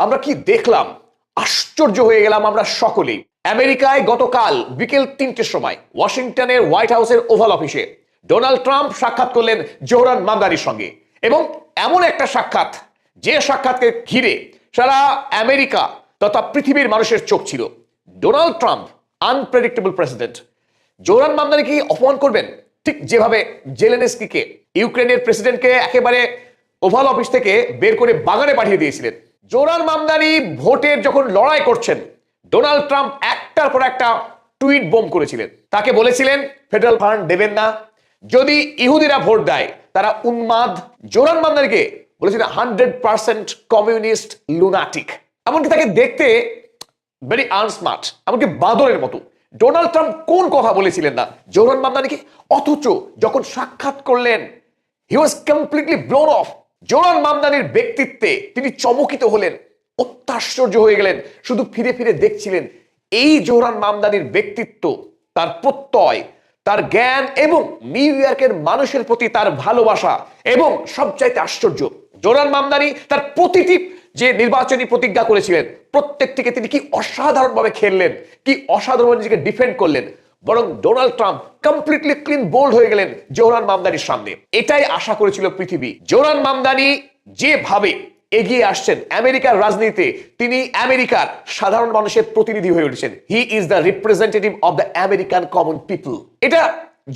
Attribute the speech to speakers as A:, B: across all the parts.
A: আমরা কি দেখলাম, আশ্চর্য হয়ে গেলাম আমরা সকলেই। আমেরিকায় গতকাল বিকেল 3টের সময় ওয়াশিংটনের হোয়াইট হাউসের ওভাল অফিসে ডোনাল্ড ট্রাম্প সাক্ষাৎ করলেন জোহরান মামদানির সঙ্গে, এবং এমন একটা সাক্ষাৎ যে সাক্ষাৎকে ঘিরে সারা আমেরিকা তথা পৃথিবীর মানুষের চোখ ছিল। Donald Trump unpredictable president, Zohran Mamdani কি অপমান করবেন? ঠিক যেভাবে জেলেনস্কিকে, ইউক্রেনের প্রেসিডেন্টকে একেবারে ওভাল অফিস থেকে বের করে বাগানে পাঠিয়ে দিয়েছিলেন, জোহরান মামদানি ভোটের যখন লড়াই করছেন ডোনাল্ড ট্রাম্প একটার পর একটা টুইট বোম করেছিলেন। তাকে বলেছিলেন ফেডারেল ফান্ড দেবেন না, যদি ইহুদিরা ভোট দেয় তারা উন্মাদ। জোহরান মামদানিকে বলেছিলেন 100% কমিউনিস্ট লুনাটিক। এমনকি তাকে দেখতে ভেরি আনস্মার্ট, এমনকি বাদরের মতো। ডোনাল্ড ট্রাম্প কোন কথা বলেছিলেন না জোহরান মামদানিকে, অথচ যখন সাক্ষাৎ করলেন he was completely blown off. Zohran মামদানির ব্যক্তিত্বে তিনি চমকিত হলেন, অত্যাশ্চর্য হয়ে গেলেন, শুধু ফিরে ফিরে দেখছিলেন এই জোহরান মামদানির ব্যক্তিত্ব, তার প্রত্যয়, তার জ্ঞান এবং নিউ ইয়র্কের মানুষের প্রতি তার ভালোবাসা। এবং সবচাইতে আশ্চর্য, জোহরান মামদানি তার প্রতিটি যে নির্বাচনী প্রতিজ্ঞা করেছিলেন প্রত্যেকটিকে তিনি কি অসাধারণভাবে খেললেন, কি অসাধারণ নিজেকে ডিফেন্ড করলেন। বরং Donald Trump completely clean bold হয়ে গেলেন জোহরান মামদানির সামনে। এটাই আশা করেছিল পৃথিবী। জোহরান মামদানি যেভাবে এগিয়ে আসছেন আমেরিকার রাজনীতিতে, তিনি আমেরিকার সাধারণ মানুষের প্রতিনিধি হয়ে উঠেছেন। He is the representative of the American common people. এটা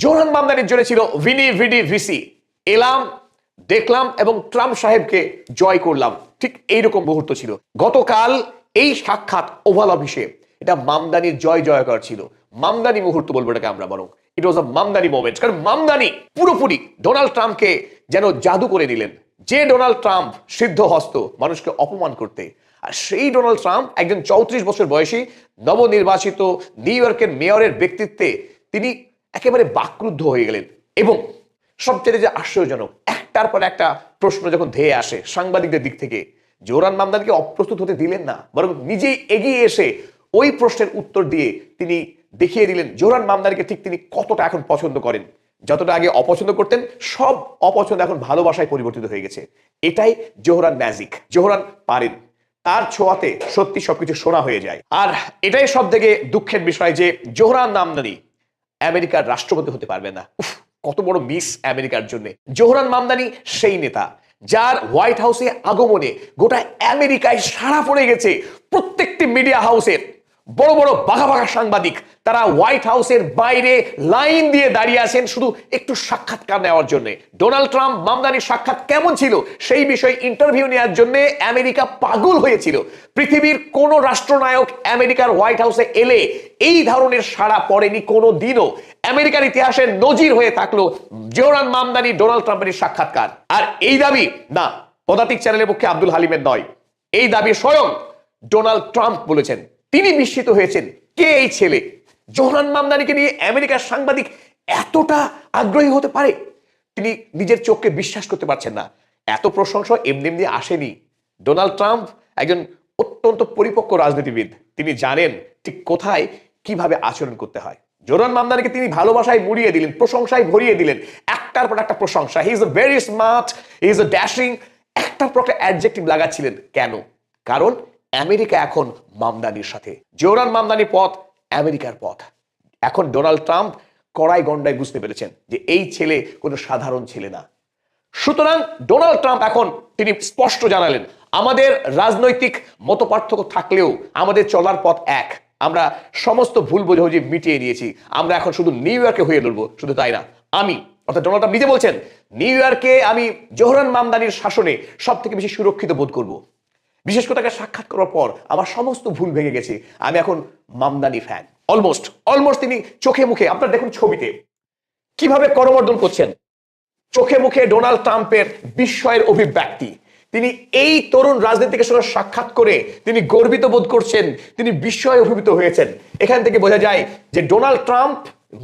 A: জোহরান মামদানির জন্য ছিল ভিনি ভিডি ভিসি, এলাম, দেখলাম এবং ট্রাম্প সাহেবকে জয় করলাম, ঠিক এইরকম মুহূর্ত ছিল গতকাল এই সাক্ষাৎ ওভাল অফিসে। এটা মামদানির জয় জয়কার ছিল, মামদানি মুহূর্ত বলবো এটাকে আমরা, বরং ইট ওয়াজ আ মামদানি মোমেন্ট। কারণ মামদানি পুরোপুরি ডোনাল্ড ট্রাম্পকে যেন জাদু করে দিলেন। যে ডোনাল্ড ট্রাম্প সিদ্ধ হস্ত মানুষকে অপমান করতে, আর সেই ডোনাল্ড ট্রাম্প একজন 34 বছর বয়সী নবনির্বাচিত নিউ ইয়র্কের মেয়রের ব্যক্তিত্বে তিনি একেবারে বাকরুদ্ধ হয়ে গেলেন। এবং সবচেয়ে যে আশ্চর্যজনক, একটার পর একটা প্রশ্ন যখন ধেয়ে আসে সাংবাদিকদের দিক থেকে, জোহরান মামদানিকে অপ্রস্তুত হতে দিলেন না, বরং নিজেই এগিয়ে এসে ওই প্রশ্নের উত্তর দিয়ে তিনি দেখিয়ে দিলেন জোহরান মামদানিকে ঠিক তিনি কতটা এখন পছন্দ করেন। যতটা আগে অপছন্দ করতেন, সব অপছন্দ এখন ভালোবাসায় পরিবর্তিত হয়ে গেছে। এটাই জোহরান ম্যাজিক। জোহরান পারেন, তার ছোঁয়াতে সত্যি সবকিছু সোনা হয়ে যায়। আর এটাই সব থেকে দুঃখের বিষয় যে জোহরান মামদানি আমেরিকার রাষ্ট্রপতি হতে পারবে না। কত বড় মিস আমেরিকার জন্য। জোহরান মামদানি সেই নেতা যার হোয়াইট হাউসে আগমনে গোটা আমেরিকায় সাড়া পড়ে গেছে। প্রত্যেকটি মিডিয়া হাউসের বড় বড় বাঘা বাঘা সাংবাদিক তারা হোয়াইট হাউসের বাইরে লাইন দিয়ে দাঁড়িয়ে আছেন শুধু একটু সাক্ষাৎকার নেওয়ার জন্য। ডোনাল্ড ট্রাম্প মামদানির সাক্ষাৎ কেমন ছিল সেই বিষয়ে ইন্টারভিউ নেওয়ার জন্য আমেরিকা পাগল হয়েছিল। পৃথিবীর কোন রাষ্ট্রনায়ক আমেরিকার হোয়াইট হাউসে এলে এই ধরনের সাড়া পড়েনি কোনো দিনও। আমেরিকার ইতিহাসে নজির হয়ে থাকলো জোহরান মামদানি ডোনাল্ড ট্রাম্পের সাক্ষাৎকার। আর এই দাবি না পদাতিক চ্যানেলের পক্ষে আব্দুল হালিমের নয়, এই দাবি স্বয়ং ডোনাল্ড ট্রাম্প বলেছেন। তিনি বিস্মিত হয়েছেন, কে এই ছেলে, জোহরান মামদানিকে নিয়ে আমেরিকার সাংবাদিক এতটা আগ্রহী হতে পারে। তিনি নিজের চোখকে বিশ্বাস করতে পারছেন না। এত প্রশংসা এমনি এমনি আসেনি। ডোনাল্ড ট্রাম্প একজন অত্যন্ত পরিপক্ক রাজনীতিবিদ, তিনি জানেন ঠিক কোথায় কিভাবে আচরণ করতে হয়। জোহরান মামদানিকে তিনি ভালোবাসায় মুড়িয়ে দিলেন, প্রশংসায় ভরিয়ে দিলেন, একটার পর একটা প্রশংসা। He is a very smart, he is a dashing, একটার পর একটা অ্যাডজেক্টিভ লাগাচ্ছিলেন। কেন? কারণ আমেরিকা এখন মামদানির সাথে। জোহরান মামদানির পথ আমেরিকার পথ। এখন ডোনাল্ড ট্রাম্প কড়াই গন্ডায় বুঝতে পেরেছেন যে এই ছেলে কোনো সাধারণ ছেলে না। সুতরাং ডোনাল্ড ট্রাম্প এখন তিনি স্পষ্ট জানালেন, আমাদের রাজনৈতিক মতপার্থক্য থাকলেও আমাদের চলার পথ এক। আমরা সমস্ত ভুল বোঝাবুঝি মিটিয়ে নিয়েছি। আমরা এখন শুধু নিউ ইয়র্কে হয়ে লড়বো। শুধু তাই না, আমি অর্থাৎ ডোনাল্ড ট্রাম্প নিজে বলছেন, নিউ ইয়র্কে আমি জোহরান মামদানির শাসনে সব থেকে বেশি সুরক্ষিত বোধ করব। বিশেষ করে তাকে সাক্ষাৎ করার পর আমার সমস্ত ভুল ভেঙে গেছে। আমি এখন মামদানি ফ্যান। অলমোস্ট তিনি চোখে মুখে, আপনারা দেখুন ছবিতে কিভাবে করমর্দন করছেন। চোখে মুখে ডোনাল্ড ট্রাম্পের বিস্ময়ের অভিব্যক্তি। তিনি এই তরুণ রাজনীতিকের সঙ্গে সাক্ষাৎ করে তিনি গর্বিত বোধ করছেন, তিনি বিস্ময়ে অভিভূত হয়েছেন। এখান থেকে বোঝা যায় যে ডোনাল্ড ট্রাম্প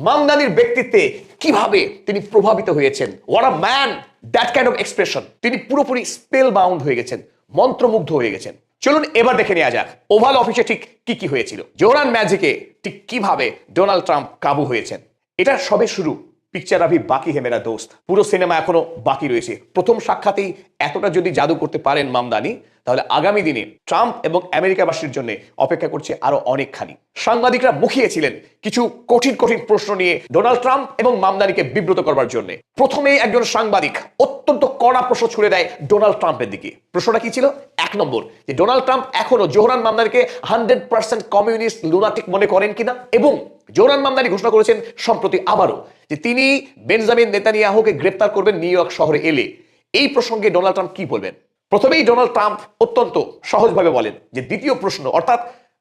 A: মামদানির ব্যক্তিত্বে কিভাবে তিনি প্রভাবিত হয়েছেন। What a man, that kind of expression. তিনি পুরোপুরি স্পেল বাউন্ড হয়ে গেছেন, মন্ত্রমুগ্ধ হয়ে গেছেন। চলুন এবার দেখে নেওয়া যাক ওভাল অফিসে ঠিক কি কি হয়েছিল, জোহরান ম্যাজিকে ঠিক কিভাবে ডোনাল্ড ট্রাম্প কাবু হয়েছেন। এটা সবে শুরু, পিকচার আভি বাকি হে মেরা দোস্ত। পুরো সিনেমা এখনো বাকি রয়েছে। প্রথম সাক্ষাতেই এতটা যদি জাদু করতে পারেন মামদানি, তাহলে আগামী দিনে ট্রাম্প এবং আমেরিকাবাসীর জন্য অপেক্ষা করছে আরো অনেকখানি। সাংবাদিকরা মুখিয়েছিলেন কিছু কঠিন কঠিন প্রশ্ন নিয়ে ডোনাল্ড ট্রাম্প এবং মামদানিকে বিব্রত করবার জন্য। প্রথমেই একজন সাংবাদিক অত্যন্ত কড়া প্রশ্ন ছুড়ে দেয় ডোনাল্ড ট্রাম্পের দিকে। প্রশ্নটা কি ছিল? 1 নম্বর, যে ডোনাল্ড ট্রাম্প এখনো জোহরান মামদানিকে 100% কমিউনিস্ট লুনাটিক মনে করেন কিনা, এবং জোহরান মামদানি ঘোষণা করেছেন সম্প্রতি আবারও যে তিনি বেঞ্জামিন নেতানিয়াহুকে গ্রেপ্তার করবেন নিউ ইয়র্ক শহরে এলে। এই প্রসঙ্গে ডোনাল্ড ট্রাম্প কি বলবেন? প্রথমেই ডোনাল্ড ট্রাম্প অত্যন্ত সহজভাবে বলেন যে দ্বিতীয় প্রশ্ন অর্থাৎ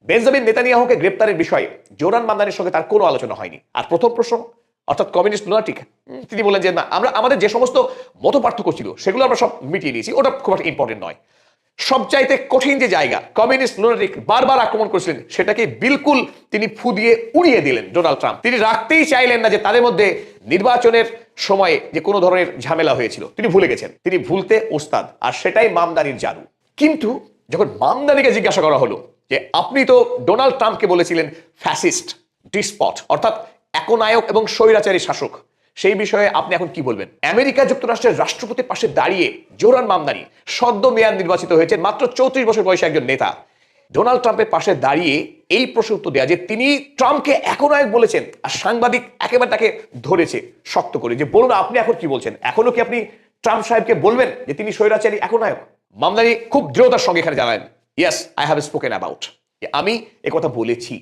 A: বেঞ্জামিন নেতানিয়াহুকে গ্রেপ্তারের বিষয়ে জোহরান মামদানির সঙ্গে তার কোনো আলোচনা হয়নি। আর প্রথম প্রশ্ন অর্থাৎ কমিউনিস্ট লুনাটিক, তিনি বলেন যে না, আমরা আমাদের যে সমস্ত মত পার্থক্য ছিল সেগুলো আমরা সব মিটিয়ে নিয়েছি, ওটা খুব একটা ইম্পর্টেন্ট নয়। সবচাইতে কঠিন যে জায়গা কমিউনিস্ট লুনাটিক বারবার আক্রমণ করেছিলেন, সেটাকে বিলকুল তিনি ফু দিয়ে উড়িয়ে দিলেন ডোনাল্ড ট্রাম্প। তিনি রাখতেই চাইলেন না যে তাদের মধ্যে নির্বাচনের সময়ে যে কোনো ধরনের ঝামেলা হয়েছিল, তিনি ভুলে গেছেন। তিনি ভুলতে ওস্তাদ, আর সেটাই মামদানির জাদু। কিন্তু যখন মামদানিকে জিজ্ঞাসা করা হলো যে আপনি তো ডোনাল্ড ট্রাম্পকে বলেছিলেন ফ্যাসিস্ট, ডিসপট অর্থাৎ একনায়ক এবং স্বৈরাচারী শাসক, সেই বিষয়ে আপনি এখন কি বলবেন? আমেরিকা যুক্তরাষ্ট্রের রাষ্ট্রপতির পাশে দাঁড়িয়ে জোহরান মামদানি সদ্য মেয়াদ নির্বাচিত হয়েছেন, মাত্র 34 বছর বয়সী একজন নেতা। ডোনাল্ড ট্রাম্পের পাশে দাঁড়িয়ে এই প্রশ্ন উত্তর দেয়া যে তিনি ট্রাম্পকে একনায়ক বলেছেন, আর সাংবাদিক একেবারে তাকে ধরেছে শক্ত করে যে বলুন আপনি এখন কি বলছেন, এখনো কি আপনি ট্রাম্প সাহেবকে বলবেন যে তিনি স্বৈরাচারী একনায়ক? মামদানি খুব দৃঢ়তার সঙ্গে এখানে জানালেন, yes I have spoken about, আমি একথা বলেছি।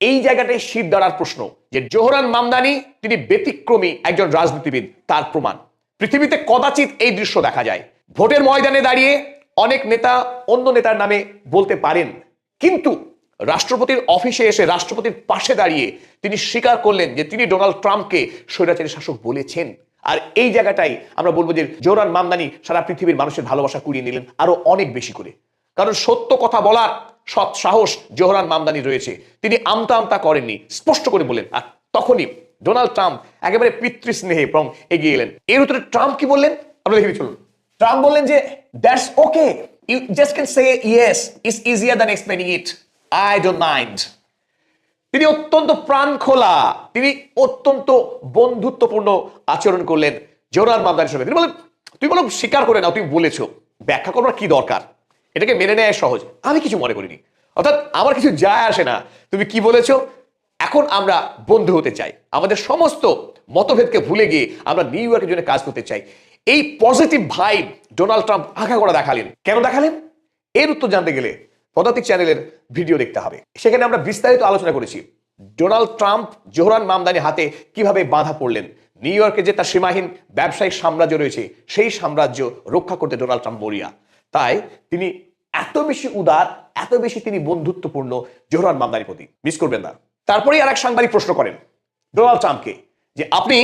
A: এই জায়গাটাই শির দাঁড়ার প্রশ্ন যে জোহরান মামদানি তিনি ব্যতিক্রমী একজন রাজনীতিবিদ, তার প্রমাণ। পৃথিবীতে কদাচিৎ এই দৃশ্য দেখা যায়, ভোটের ময়দানে দাঁড়িয়ে অনেক নেতা অন্য নেতার নামে বলতে পারেন, কিন্তু রাষ্ট্রপতির অফিসে এসে রাষ্ট্রপতির পাশে দাঁড়িয়ে তিনি স্বীকার করলেন যে তিনি ডোনাল্ড ট্রাম্পকে স্বৈরাচারী শাসক বলেছেন। আর এই জায়গাটাই আমরা বলবো যে জোহরান মামদানি সারা পৃথিবীর মানুষের ভালোবাসা কুড়িয়ে নিলেন আরো অনেক বেশি করে, কারণ সত্য কথা বলার সৎ সাহস জোহরান মামদানি রয়েছে। তিনি আমতা আমতা করেননি, স্পষ্ট করে বললেন। আর তখনই ডোনাল্ড ট্রাম্প একেবারে পিতৃস্নেহে এবং এগিয়ে এলেন। এর উত্তরে ট্রাম্প কি বললেন আমরা দেখে চলুন। ট্রাম্প বললেন যে that's okay, you just can say yes, it's easier than explaining it, I don't mind. তিনি অত্যন্ত প্রাণ খোলা, তিনি অত্যন্ত বন্ধুত্বপূর্ণ আচরণ করলেন জোহরান মামদানির সঙ্গে। তিনি বলেন তুই বলো স্বীকার করে নাও, তুমি বলেছো, ব্যাখ্যা করবার কি দরকার, এটাকে মেনে নেওয়া সহজ, আমি কিছু মনে করিনি, অর্থাৎ আমার কিছু যায় আসে না তুমি কি বলেছো, এখন আমরা বন্ধু হতে চাই, আমাদের সমস্ত মতভেদকে ভুলে গিয়ে আমরা নিউ ইয়র্কের জন্য কাজ করতে চাই। এই পজিটিভ ভাইব ডোনাল্ড ট্রাম্প আগাগোড়া দেখালেন। কেন দেখালেন? এর উত্তর জানতে গেলে পদাতিক চ্যানেলের ভিডিও দেখতে হবে, সেখানে আমরা বিস্তারিত আলোচনা করেছি ডোনাল্ড ট্রাম্প জোহরান মামদানি হাতে কিভাবে বাধা পড়লেন। নিউ ইয়র্কে যে তার সীমাহীন ব্যবসায়িক সাম্রাজ্য রয়েছে, সেই সাম্রাজ্য রক্ষা করতে ডোনাল্ড ট্রাম্প মরিয়া। তাই তিনি এত বেশি উদার, এত বেশি তিনি বন্ধুত্বপূর্ণ জোহরান মামদানির প্রতি, মিস করবেন না। তারপরেই আর এক সাংবাদিক প্রশ্ন করেন ডোনাল্ড ট্রাম্পকে যে আপনি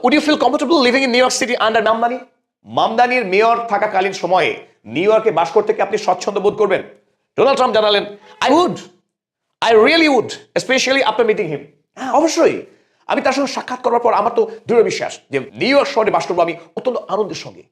A: would you feel comfortable living in New York City under Mamdani? মামদানির মেয়র থাকাকালীন সময়ে নিউ ইয়র্কে বাস করতে কি আপনি স্বচ্ছন্দ বোধ করবেন? ডোনাল্ড ট্রাম্প জানালেন I really would, specially after meeting him. হ্যাঁ অবশ্যই, আমি তার সঙ্গে সাক্ষাৎ করার পর আমার তো দৃঢ় বিশ্বাস যে নিউ ইয়র্ক শহরে বাস করবো আমি অত্যন্ত আনন্দের সঙ্গে,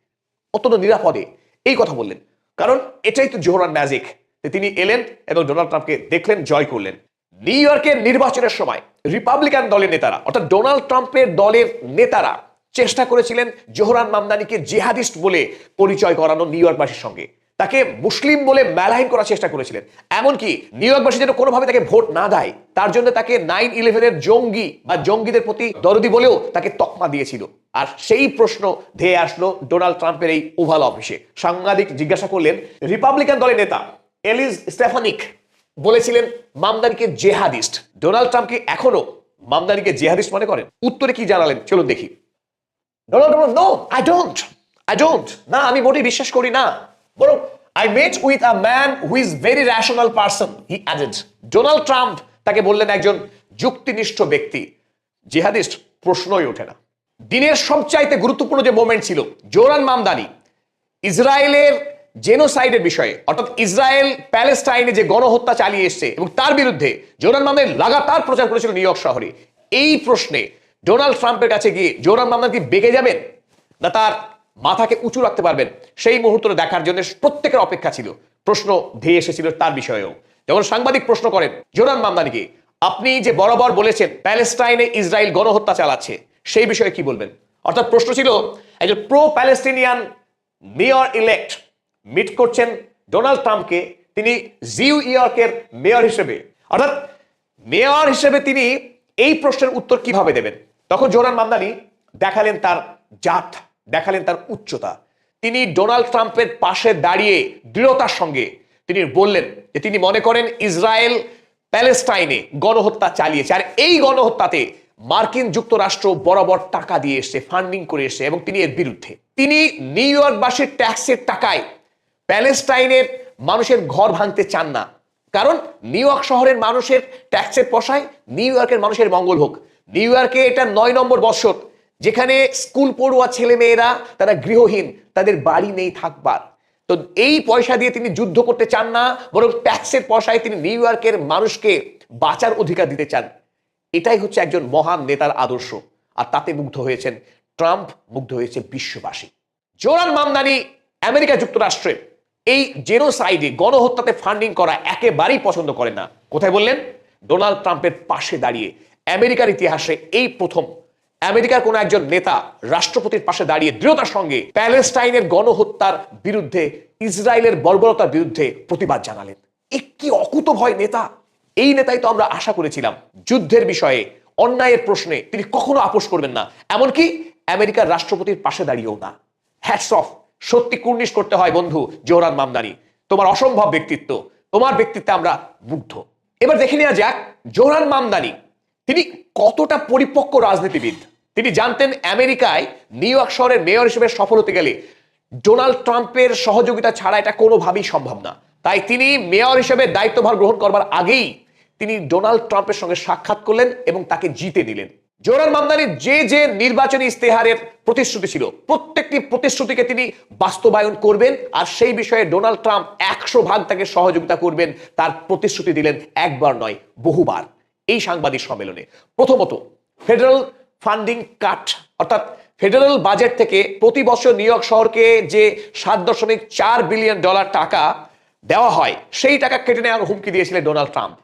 A: অত্যন্ত নিরাপদে। এই কথা বললেন, কারণ এটাই তো জোহরান ম্যাজিক। তিনি এলেন এবং ডোনাল্ড ট্রাম্পকে দেখলেন, জয় করলেন। নিউ ইয়র্কের নির্বাচনের সময় রিপাবলিকান দলের নেতারা অর্থাৎ ডোনাল্ড ট্রাম্পের দলের নেতারা চেষ্টা করেছিলেন জোহরান মামদানিকে জিহাদিস্ট বলে পরিচয় করানো নিউ ইয়র্কবাসীর সঙ্গে, তাকে মুসলিম বলে মেলাহিন করার চেষ্টা করেছিলেন। এমনকি নিউ ইয়র্কবাসী যেন কোনোভাবে তাকে ভোট না দেয়, তার জন্য তাকে 9/11-এর জঙ্গি বা জঙ্গিদের প্রতি দরদি বলেও তাকে তকমা দিয়েছিল। আর সেই প্রশ্ন ধেয়ে আসলো ডোনাল্ড ট্রাম্পের এই ওভাল অফিসে। সাংবাদিক জিজ্ঞাসা করলেন রিপাবলিকান দলের নেতা এলিস স্টেফানিক বলেছিলেন মামদানিকে জেহাদিস্ট। ডোনাল্ড ট্রাম্প কি এখনো মামদানিকে জেহাদিস্ট মনে করেন? উত্তরে কি জানালেন চলুন দেখি। Donald Trump no, I don't, না আমি মোটেই বিশ্বাস করি না, বরং I met with a man who is very rational person, he added. Donald Trump তাকে বললেন একজন যুক্তিনিষ্ঠ ব্যক্তি, জিহাদিস্ট প্রশ্নই ওঠে না। দিনের সবচাইতে গুরুত্বপূর্ণ যে মোমেন্ট ছিল, জোহরান মামদানি ইসরায়েলের জেনোসাইডের বিষয়ে অর্থাৎ ইসরায়েল প্যালেস্টাইনে যে গণহত্যা চালিয়ে এসছে এবং তার বিরুদ্ধে জোহরান মামদানি লাগাতার প্রচার করেছিল নিউ ইয়র্ক শহরে। এই প্রশ্নে ডোনাল্ড ট্রাম্পের কাছে গিয়ে জোহরান মামদানি কি বেগে যাবেন না তার মাথাকে উঁচু রাখতে পারবেন, সেই মুহূর্তটা দেখার জন্য প্রত্যেকের অপেক্ষা ছিল। প্রশ্ন ধেয়ে এসেছিল তার বিষয়েও। যখন সাংবাদিক প্রশ্ন করেন জোহরান মামদানিকে আপনি যে বরাবর বলেছেন প্যালেস্টাইনে ইসরায়েল গণহত্যা চালাচ্ছে, সেই বিষয়ে কি বলবেন? অর্থাৎ প্রশ্ন ছিল একজন pro Palestinian mayor elect meet করছেন ডোনাল্ড ট্রাম্পকে তিনি নিউ ইয়র্কের মেয়র হিসেবে, অর্থাৎ মেয়র হিসেবে তিনি এই প্রশ্নের উত্তর কিভাবে দেবেন। তখন জোহরান মামদানি দেখালেন তার জাত, দেখালেন তার উচ্চতা। তিনি ডোনাল্ড ট্রাম্পের পাশে দাঁড়িয়ে দৃঢ়তার সঙ্গে তিনি বললেন যে তিনি মনে করেন ইসরায়েল প্যালেস্টাইনে গণহত্যা চালিয়েছে, আর এই গণহত্যাতে মার্কিন যুক্তরাষ্ট্র বরাবর টাকা দিয়ে এসছে, ফান্ডিং করে এসছে, এবং তিনি এর বিরুদ্ধে। তিনি নিউ ইয়র্কবাসীর ট্যাক্সের টাকায় প্যালেস্টাইনের মানুষের ঘর ভাঙতে চান না, কারণ নিউ ইয়র্ক শহরের মানুষের ট্যাক্সের পয়সায় নিউ ইয়র্কের মানুষের মঙ্গল হোক। নিউ ইয়র্কে এটা 9 নম্বর বৎসর যেখানে স্কুল পড়ুয়া ছেলে মেয়েরা তারা গৃহহীন, তাদের বাড়ি নেই থাকবার। তো এই পয়সা দিয়ে তিনি যুদ্ধ করতে চান না, বরং ট্যাক্সের পয়সায় তিনি নিউ ইয়র্কের মানুষকে বাঁচার অধিকার দিতে চান। এটাই হচ্ছে একজন মহান নেতার আদর্শ, আর তাতে মুগ্ধ হয়েছেন ট্রাম্প, মুগ্ধ হয়েছে বিশ্ববাসী। জোহরান মামদানি আমেরিকা যুক্তরাষ্ট্রে এই জেনোসাইডে গণহত্যাতে ফান্ডিং করা একেবারেই পছন্দ করেন না। কোথায় বললেন? ডোনাল্ড ট্রাম্পের পাশে দাঁড়িয়ে। আমেরিকার ইতিহাসে এই প্রথম আমেরিকার কোন একজন নেতা রাষ্ট্রপতির পাশে দাঁড়িয়ে দৃঢ়তার সঙ্গে প্যালেস্টাইনের গণহত্যার বিরুদ্ধে, ইসরায়েলের বর্বরতার বিরুদ্ধে প্রতিবাদ জানালেন। এ কি অকুতোভয় নেতা! এই নেতাই তো আমরা আশা করেছিলাম যুদ্ধের বিষয়ে, অন্যায়ের প্রশ্নে তিনি কখনো আপোষ করবেন না, এমনকি আমেরিকার রাষ্ট্রপতির পাশে দাঁড়িয়েও না। Hats off! সত্যি কুর্নিশ করতে হয় বন্ধু জোহরান মামদানি, তোমার অসম্ভব ব্যক্তিত্ব, তোমার ব্যক্তিত্বে আমরা মুগ্ধ। এবার দেখে নেওয়া যাক জোহরান মামদানি তিনি কতটা পরিপক্ক রাজনীতিবিদ। তিনি জানতেন আমেরিকায় নিউ ইয়র্ক শহরের মেয়র হিসেবে সফল হতে গেলে ডোনাল্ড ট্রাম্পের সহযোগিতা ছাড়া এটা কোনোভাবেই সম্ভব না। তাই তিনি মেয়র হিসেবে দায়িত্বভার গ্রহণ করবার আগেই তিনি ডোনাল্ড ট্রাম্পের সঙ্গে সাক্ষাৎ করলেন এবং তাকে জিতে দিলেন। জোহরান মামদানির যে যে নির্বাচনী ইস্তেহারের প্রতিশ্রুতি ছিল, প্রত্যেকটি প্রতিশ্রুতিকে তিনি বাস্তবায়ন করবেন, আর সেই বিষয়ে ডোনাল্ড ট্রাম্প 100% তাকে সহযোগিতা করবেন, তার প্রতিশ্রুতি দিলেন একবার নয় বহুবার এই সাংবাদিক সম্মেলনে। প্রথমত ফেডারেল ফান্ডিং কাট, অর্থাৎ ফেডারেল বাজেট থেকে প্রতি বছর নিউ ইয়র্ক শহরকে যে $7.4 বিলিয়ন টাকা দেওয়া হয়, সেই টাকা কেটে নেওয়ার হুমকি দিয়েছিলেন ডোনাল্ড ট্রাম্প।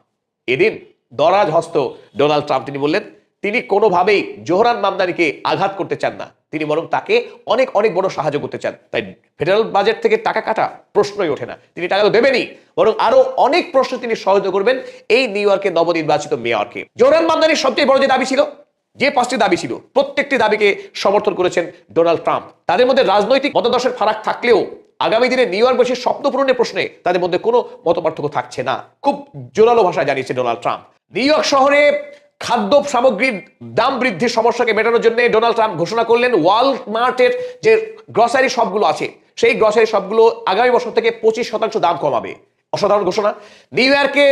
A: এদিন দরাজ হস্ত ডোনাল্ড ট্রাম্প তিনি বললেন তিনি কোনোভাবেই জোহরান মামদানিকে আঘাত করতে চান না, তিনি বরং তাকে অনেক অনেক বড় সাহায্য করতে চান। তাই ফেডারেল বাজেট থেকে টাকা কাটা প্রশ্নই ওঠে না, তিনি টাকা তো দেবেনই, বরং আরো অনেক প্রশ্ন তিনি সহায়তা করবেন এই নিউ ইয়র্কের নবনির্বাচিত মেয়রকে। জোহরান মামদানির সবচেয়ে বড় যে দাবি ছিল, যে 5টি দাবি ছিল, প্রত্যেকটি দাবিকে সমর্থন করেছেন ডোনাল্ড ট্রাম্প। তাদের মধ্যে রাজনৈতিক মতাদর্শের ফারাক থাকলেও আগামী দিনে নিউ ইয়র্কবাসীর স্বপ্ন পূরণের প্রশ্নে তাদের মধ্যে কোনো মতপার্থক্য থাকছে না, খুব জোরালো ভাষায় জানিয়েছে ডোনাল্ড ট্রাম্প। নিউ ইয়র্ক শহরে খাদ্য সামগ্রীর দাম বৃদ্ধির সমস্যাকে মেটানোর জন্য ডোনাল্ড ট্রাম্প ঘোষণা করলেন ওয়ালমার্টের যে গ্রসারি শপগুলো আছে, সেই গ্রসারি শপগুলো আগামী বছর থেকে 25% দাম কমাবে। অসাধারণ ঘোষণা। নিউ ইয়র্কে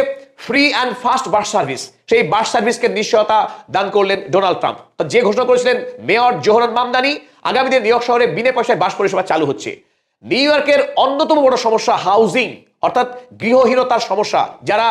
A: free and fast bus service, সেই বাস সার্ভিসকে নিশ্চয়তা দান করলেন ডোনাল্ড ট্রাম্প। যে ঘোষণা করেছিলেন মেয়র জোহরান মামদানি, আগামী দিনে নিউ ইয়র্ক শহরে বিনা পয়সায় বাস পরিষেবা চালু হচ্ছে। নিউ ইয়র্কের অন্যতম বড় সমস্যা হাউজিং, অর্থাৎ গৃহহীনতার সমস্যা। যারা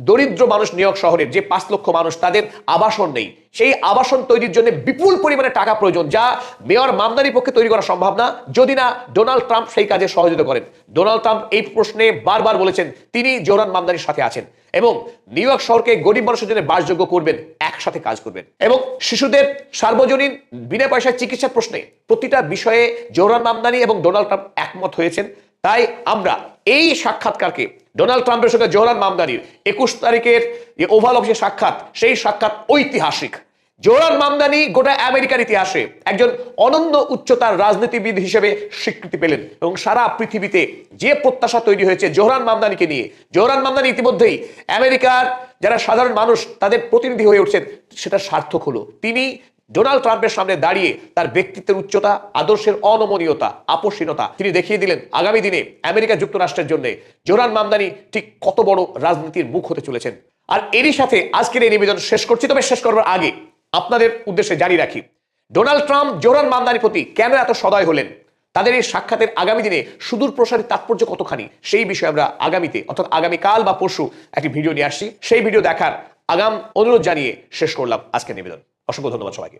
A: দরিদ্র মানুষ নিউ ইয়র্ক শহরের যে 5 লক্ষ মানুষ, তাদের আবাসন নেই। সেই আবাসন তৈরির জন্য বিপুল পরিমাণে টাকা প্রয়োজন, যা মেয়র মামদানির পক্ষে তৈরি করা সম্ভব না যদি না ডোনাল্ড ট্রাম্প সেই কাজে সহযোগিতা করেন। ডোনাল্ড ট্রাম্প এই প্রশ্নে বারবার বলেছেন তিনি জোহরান মামদানির সাথে আছেন এবং নিউ ইয়র্ক শহরকে গরিব মানুষের জন্য বাসযোগ্য করবেন, একসাথে কাজ করবেন। এবং শিশুদের সার্বজনীন বিনা পয়সায় চিকিৎসার প্রশ্নে প্রতিটা বিষয়ে জোহরান মামদানি এবং ডোনাল্ড ট্রাম্প একমত হয়েছেন। তাই আমরা এই সাক্ষাৎকারকে ডোনাল্ড ট্রাম্পের সঙ্গে জোহরান মামদানির 21 তারিখের যে ওভাল অফিসে সাক্ষাৎ, সেই সাক্ষাৎ ঐতিহাসিক। জোহরান মামদানি গোটা আমেরিকার ইতিহাসে একজন অনন্য উচ্চতার রাজনীতিবিদ হিসেবে স্বীকৃতি পেলেন এবং সারা পৃথিবীতে যে প্রত্যাশা তৈরি হয়েছে জোহরান মামদানিকে নিয়ে, জোহরান মামদানি ইতিমধ্যেই আমেরিকার যারা সাধারণ মানুষ তাদের প্রতিনিধি হয়ে উঠছেন, সেটা সার্থক হলো। তিনি ডোনাল্ড ট্রাম্পের সামনে দাঁড়িয়ে তার ব্যক্তিত্বের উচ্চতা, আদর্শের অনমনীয়তা, আপসহীনতা তিনি দেখিয়ে দিলেন। আগামী দিনে আমেরিকা যুক্তরাষ্ট্রের জন্য জোহরান মামদানি ঠিক কত বড় রাজনীতির মুখ হতে চলেছেন। আর এরই সাথে আজকের এই নিবেদন শেষ করছি। তবে শেষ করবার আগে আপনাদের উদ্দেশ্যে জানিয়ে রাখি, ডোনাল্ড ট্রাম্প জোহরান মামদানির প্রতি কেন এত সদয় হলেন, তাদের এই সাক্ষাতের আগামী দিনে সুদূর প্রসারী তাৎপর্য কতখানি, সেই বিষয়ে আমরা আগামীতে, অর্থাৎ আগামীকাল বা পরশু একটি ভিডিও নিয়ে আসছি। সেই ভিডিও দেখার আগাম অনুরোধ জানিয়ে শেষ করলাম আজকের নিবেদন। অসংখ্য ধন্যবাদ সবাইকে।